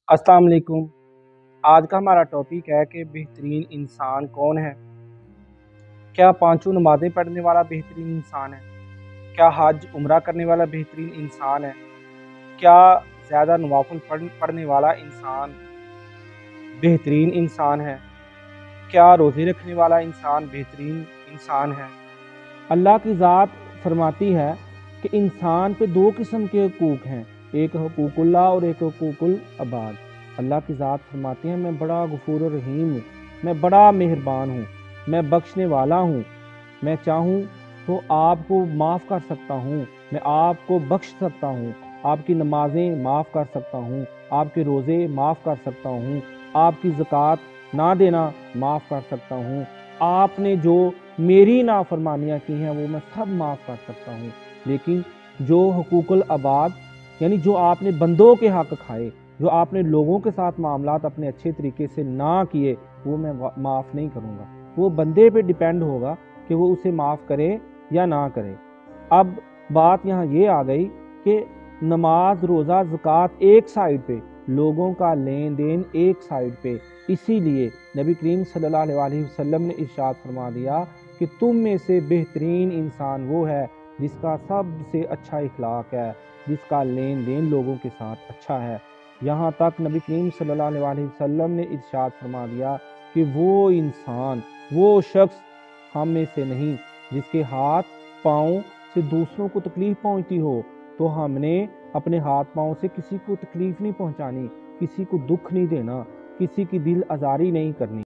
السلام علیکم۔ آج کا ہمارا ٹاپک ہے کہ بہترین انسان کون ہے۔ کیا پانچوں نمازیں پڑھنے والا بہترین انسان ہے؟ کیا حج عمرہ کرنے والا بہترین انسان ہے؟ کیا زیادہ نوافل پڑھنے والا انسان بہترین انسان ہے؟ کیا روزے رکھنے والا انسان بہترین انسان ہے؟ اللہ کی ذات فرماتی ہے کہ انسان پہ دو قسم کے حقوق ہیں، ایک حقوق اللہ اور ایک حقوق العباد۔ اللہ کی ذات فرماتی ہے میں بڑا غفور و رحیم ہوں، میں بڑا مہربان ہوں، میں بخشنے والا ہوں، میں چاہوں تو آپ کو معاف کر سکتا ہوں، میں آپ کو بخش سکتا ہوں، آپ کی نمازیں معاف کر سکتا ہوں، آپ کے روزے معاف کر سکتا ہوں، آپ کی زکوٰۃ نہ دینا معاف کر سکتا ہوں، آپ نے جو میری نافرمانیاں کی ہیں وہ میں سب معاف کر سکتا ہوں۔ لیکن جو حقوق العباد یعنی جو آپ نے بندوں کے حق کھائے، جو آپ نے لوگوں کے ساتھ معاملات اپنے اچھے طریقے سے نہ کیے، وہ میں معاف نہیں کروں گا۔ وہ بندے پہ ڈیپینڈ ہوگا کہ وہ اسے معاف کرے یا نہ کرے۔ اب بات یہاں یہ آ گئی کہ نماز، روزہ، زکوٰۃ ایک سائیڈ پہ، لوگوں کا لین دین ایک سائیڈ پہ، اسی لیے نبی کریم صلی اللہ علیہ وسلم نے ارشاد فرما دیا کہ تم میں سے بہترین انسان وہ ہے جس کا سب سے اچھا اخلاق ہے، جس کا لین دین لوگوں کے ساتھ اچھا ہے۔ یہاں تک نبی کریم صلی اللہ علیہ وسلم نے ارشاد فرما دیا کہ وہ انسان، وہ شخص ہم میں سے نہیں جس کے ہاتھ پاؤں سے دوسروں کو تکلیف پہنچتی ہو، تو ہم نے اپنے ہاتھ پاؤں سے کسی کو تکلیف نہیں پہنچانی، کسی کو دکھ نہیں دینا، کسی کی دل آزاری نہیں کرنی۔